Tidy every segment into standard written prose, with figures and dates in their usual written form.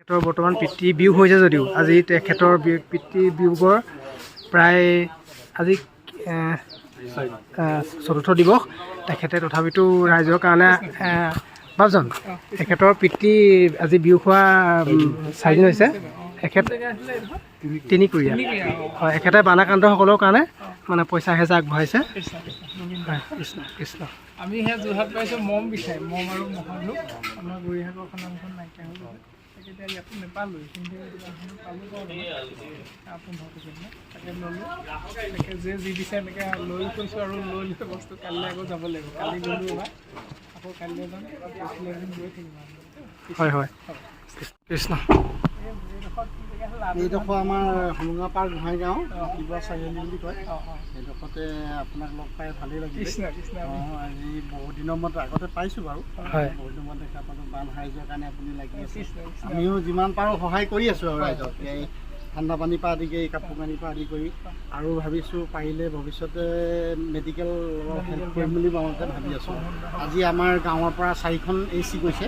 তেখেতৰ বৰ্তমান পিতৃ বিয়োগ হৈছে যদিও আজি তেখেতৰ পিতৃ বিয়োগৰ প্ৰায় আজি চতুৰ্থ দিৱস। তেখেতে তথাপিতো ৰাইজৰ কাৰণে বাপজন তেখেতৰ পিতৃ আজি বিয়োগ হোৱা 4 দিন হৈছে। এখেত তিনিকুৰীয়া হয়, এখেতে বানাক্ৰান্তসকলৰ কাৰণে মানে পইচা এহেজাৰ আগবঢ়াইছে। হয়, কৃষ্ণ কৃষ্ণ। আমি সেয়া যোৰহাট পাইছোঁ মম বিচাৰি মম আৰু মহালোক আমাৰ গৰিহাগৰ খনখন নাইকিয়া হৈ গ'ল। তাকে এতিয়া ইয়াতো নেপালোঁ, কিন্তু পালোঁ বাৰু 15 তাকে ল'লোঁ। তাকে যি দিছে এনেকৈ লৈ কৈছোঁ আৰু লৈ বস্তু কাইলৈ আকৌ যাব লাগিব। কালি গ'লোঁ এবাৰ, আকৌ কাইলৈ যাম, পৰহিলৈ এদিন গৈ থাকিম আৰু। হয় হয়, কৃষ্ণ। এইডোখৰ আমাৰ হোলোঙাপাৰ গোহাঁইগাঁও কিবা চাৰিআলি বুলি কয়। সেইডোখৰতে আপোনাক লগ পাই ভালেই লাগিলে। আজি বহুত দিনৰ মূৰত আগতে পাইছোঁ বাৰু, বহুত দিনৰ মূৰত দেখা পালোঁ। বান সাহাৰ্যৰ কাৰণে আপুনি লাগি আছে। আমিও যিমান পাৰোঁ সহায় কৰি আছোঁ আৰু ৰাইজক, এই ঠাণ্ডা পানীৰ পৰা আদি কৰি কাপোৰ কানিৰ পৰা আদি কৰি। আৰু ভাবিছোঁ পাৰিলে ভৱিষ্যতে মেডিকেল অলপ হেল্প কৰিম বুলি মনতে ভাবি আছোঁ। আজি আমাৰ গাঁৱৰ পৰা 4খন AC গৈছে,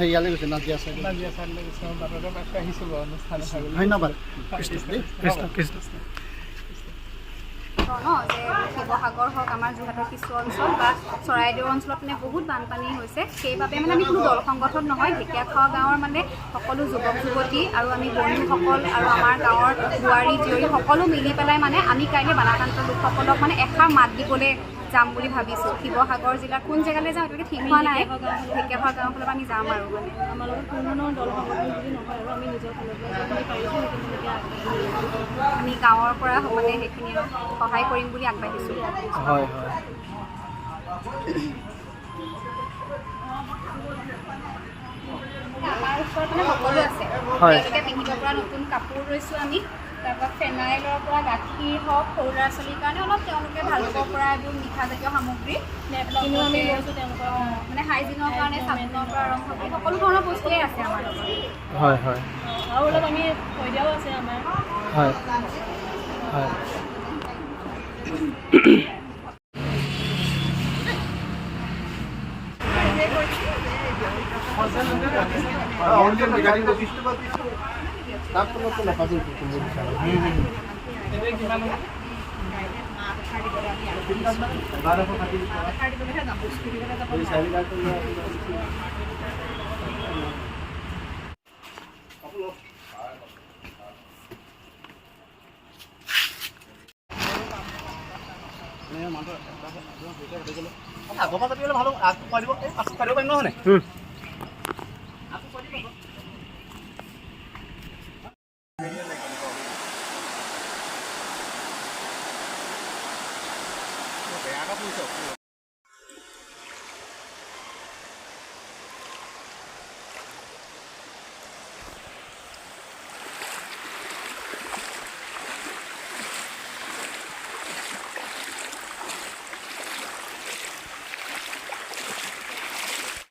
হেৰিয়ালৈ গৈছে নাজিয়া চাইডলৈ গৈছে। ধন্যবাদ। কৃষ্ণ কৃষ্ণ। যে শিৱসাগৰ হওক আমাৰ যোৰহাটৰ কিছু অঞ্চল বা চৰাইদেউ অঞ্চলত মানে বহুত বানপানী হৈছে। সেইবাবে মানে আমি কোনো দল সংগঠন নহয়, ঢেকীয়াখোৱা গাঁৱৰ মানে সকলো যুৱক যুৱতী আৰু আমি বন্ধুসকল আৰু আমাৰ গাঁৱৰ বোৱাৰী জীয়ৰী সকলো মিলি পেলাই মানে আমি কাইলৈ বানাক্ৰান্ত লোকসকলক মানে এষাৰ মাত দিবলৈ যাম বুলি ভাবিছোঁ। শিৱসাগৰ জিলাৰ কোন জেগালৈ যাওঁ এতিয়ালৈকে ঠিক হোৱা নাই। ঢেকীয়াখোৱা গাঁওখনত আমি যাম আৰু মানে আমাৰ লগত কোনো ধৰণৰ দল সংগঠন বুলি নহয় আৰু আমি নিজৰ ফালৰ পৰা পাৰিছোঁ আমি গাঁৱৰ পৰা মানে সেইখিনি সহায় কৰিম বুলি আগবাঢ়িছোঁ। হয় হয়। আমাৰ ওচৰত মানে সকলো আছে। তেওঁলোকে পিন্ধিব পৰা নতুন কাপোৰ লৈছোঁ আমি, তাৰপৰা ফেনাইলৰ পৰা গাখীৰ হওক, সৰু ল'ৰা ছোৱালীৰ কাৰণে অলপ তেওঁলোকে ভাল পাব পৰা এইবোৰ মিঠাজাতীয় সামগ্ৰী কিন্তু আমি লৈছোঁ। তেওঁলোকৰ মানে হাইজিনৰ কাৰণে চাবোনৰ পৰা আৰম্ভ কৰি সকলো ধৰণৰ বস্তুৱেই আছে আমাৰ লগত। হয় হয়, আৰু অলপ আমি থৈদিয়াও আছে আমাৰ। হয় হয়। আগৰ পৰা পাতিবলৈ ভাল হ'ব, পাৰিব পাৰিম নহয়। বেয়া কাপোৰ